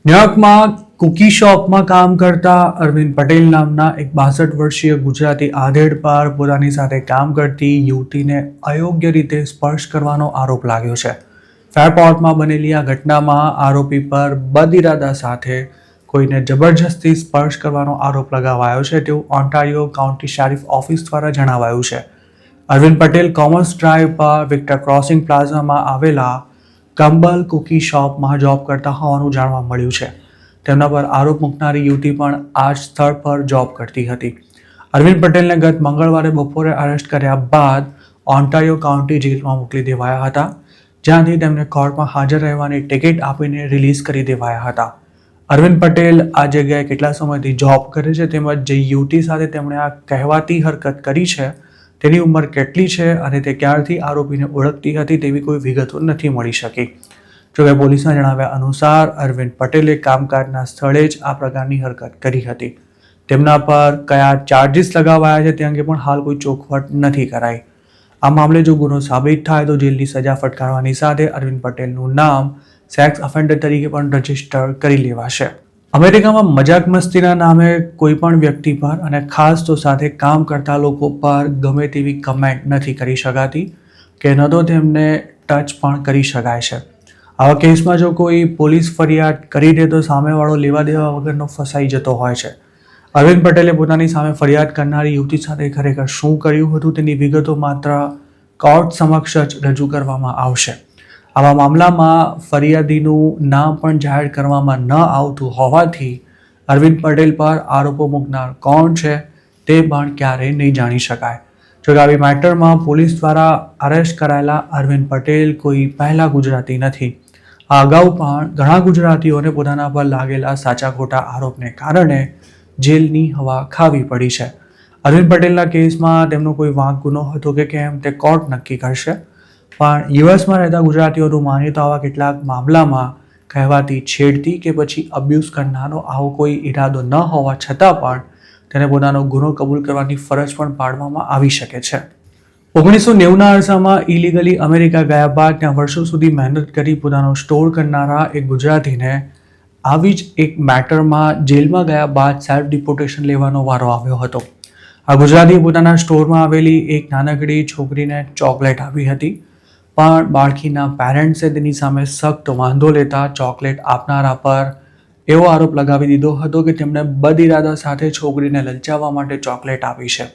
ન્યુયોર્કમાં cookie શોપમાં કામ કરતા અરવિંદ પટેલ નામના એક 62 વર્ષીય ગુજરાતી આધેડ પર પોતાની સાથે કામ કરતી યુવતીને અયોગ્ય રીતે સ્પર્શ કરવાનો આરોપ લાગ્યો છે. ફેરપોર્ટમાં બનેલી આ ઘટનામાં આરોપી પર બદઇરાદા સાથે કોઈને જબરજસ્તી સ્પર્શ કરવાનો આરોપ લગાવાયો છે તેવું ઓન્ટારિયો કાઉન્ટી શેરિફ ઓફિસ દ્વારા જણાવાયું છે. અરવિંદ પટેલ કોમર્સ ડ્રાઈવ પર વિક્ટર ક્રોસિંગ પ્લાઝામાં આવેલા કંબલ કુકી શોપમાં જોબ કરતા હોવાનું જાણવા મળ્યું છે. તેમના પર આરોપ મૂકનારી યુવતી પણ આ જ સ્થળ પર જોબ કરતી હતી. અરવિંદ પટેલને ગત મંગળવારે બપોરે અરેસ્ટ કર્યા બાદ ઓન્ટારિયો કાઉન્ટી જેલમાં મોકલી દેવાયા હતા, જ્યાંથી તેમને કોર્ટમાં હાજર રહેવાની ટિકિટ આપીને રિલીઝ કરી દેવાયા હતા. અરવિંદ પટેલ આ જગ્યાએ કેટલા સમયથી જોબ કરે છે તેમજ જે યુવતી સાથે તેમણે આ કહેવાતી હરકત કરી છે તેની ઉંમર કેટલી છે અને તે ક્યારથી આરોપીને ઓળખતી હતી તેવી કોઈ વિગતો નથી મળી શકી. જોકે પોલીસના જણાવ્યા અનુસાર અરવિંદ પટેલે કામકાજના સ્થળે જ આ પ્રકારની હરકત કરી હતી. તેમના પર કયા ચાર્જીસ લગાવાયા છે તે અંગે પણ હાલ કોઈ ચોખવટ નથી કરાઈ. આ મામલે જો ગુનો સાબિત થાય તો જેલની સજા ફટકારવાની સાથે અરવિંદ પટેલનું નામ સેક્સ ઓફેન્ડર તરીકે પણ રજીસ્ટર કરી લેવાશે. અમેરિકામાં મજાક મસ્તીના નામે કોઈ પણ વ્યક્તિ પર અને ખાસ તો સાથે કામ કરતા લોકો પર ગમે તેવી કમેન્ટ નથી કરી શકાતી કે ન તો તેમને ટચ પણ કરી શકાય છે. આવા કેસમાં જો કોઈ પોલીસ ફરિયાદ કરી દે તો સામેવાળો લેવા દેવા વગરનો ફસાઈ જતો હોય છે. અરવિંદ પટેલે પોતાની સામે ફરિયાદ કરનારી યુવતી સાથે ખરેખર શું કર્યું હતું તેની વિગતો માત્ર કોર્ટ સમક્ષ જ રજૂ કરવામાં આવશે. આવા મામલામાં ફરિયાદીનું નામ પણ જાહેર કરવામાં ન આવતું હોવાથી અરવિંદ પટેલ પર આરોપો મૂકનાર કોણ છે તે પણ ક્યારેય નહીં જાણી શકાય. જોકે આવી મેટરમાં પોલીસ દ્વારા અરેસ્ટ કરાયેલા અરવિંદ પટેલ કોઈ પહેલા ગુજરાતી નથી. આ અગાઉ પણ ઘણા ગુજરાતીઓને પોતાના પર લાગેલા સાચા ખોટા આરોપને કારણે જેલની હવા ખાવી પડી છે. અરવિંદ પટેલના કેસમાં તેમનો કોઈ વાંક ગુનો હતો કે કેમ તે કોર્ટ નક્કી કરશે. પણ યુએસમાં રહેતા ગુજરાતીઓનું માનીએ તો આવા કેટલાક મામલામાં કહેવાતી છેડતી કે પછી અબ્યુઝ કરનારો આવો કોઈ ઈરાદો ન હોવા છતાં પણ તેને પોતાનો ગુનો કબૂલ કરવાની ફરજ પણ પાડવામાં આવી શકે છે. 1990ના અરસામાં ઇલીગલી અમેરિકા ગયા બાદ ત્યાં વર્ષો સુધી મહેનત કરી પોતાનો સ્ટોર કરનારા એક ગુજરાતીને આવી જ એક મેટરમાં જેલમાં ગયા બાદ સેલ્ફ ડિપોર્ટેશન લેવાનો વારો આવ્યો હતો. આ ગુજરાતીએ પોતાના સ્ટોરમાં આવેલી એક નાનકડી છોકરીને ચોકલેટ આપી હતી, પણ બાળકીના પેરેન્ટ્સે તેની સામે સખ્ત વાંધો લેતા ચોકલેટ આપનારા પર એવો આરોપ લગાવી દીધો હતો કે તેમણે બદઇરાદા સાથે છોકરીને લલચાવવા માટે ચોકલેટ આપી છે.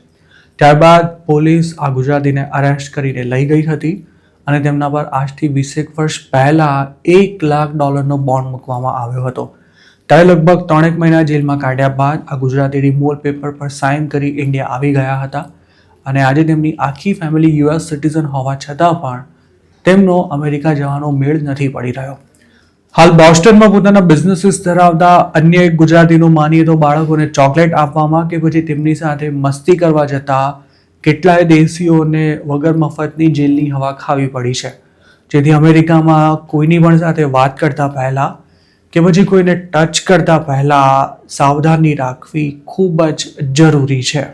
ત્યારબાદ પોલીસ આ ગુજરાતીને અરેસ્ટ કરીને લઈ ગઈ હતી અને તેમના પર આજથી 20 વર્ષ પહેલાં $1 લાખ બોન્ડ મૂકવામાં આવ્યો હતો. ત્યારે લગભગ 3 મહિના જેલમાં કાઢ્યા બાદ આ ગુજરાતી રિમૂવલ પેપર પર સાઇન કરી ઇન્ડિયા આવી ગયા હતા અને આજે તેમની આખી ફેમિલી યુએસ સિટીઝન હોવા છતાં પણ તેમનો અમેરિકા જવાનો મેળ નથી પડી રહ્યો. હાલ બોસ્ટનમાં પોતાના બિઝનેસીસ ધરાવતા અન્ય એક ગુજરાતીનું માનીએ તો બાળકોને ચોકલેટ આપવામાં કે પછી તેમની સાથે મસ્તી કરવા જતા કેટલાય દેશીઓને વગર મફતની જેલની હવા ખાવી પડી છે. જેથી અમેરિકામાં કોઈની પણ સાથે વાત કરતા પહેલા કે પછી કોઈને ટચ કરતા પહેલા સાવધાની રાખવી ખૂબ જ જરૂરી છે.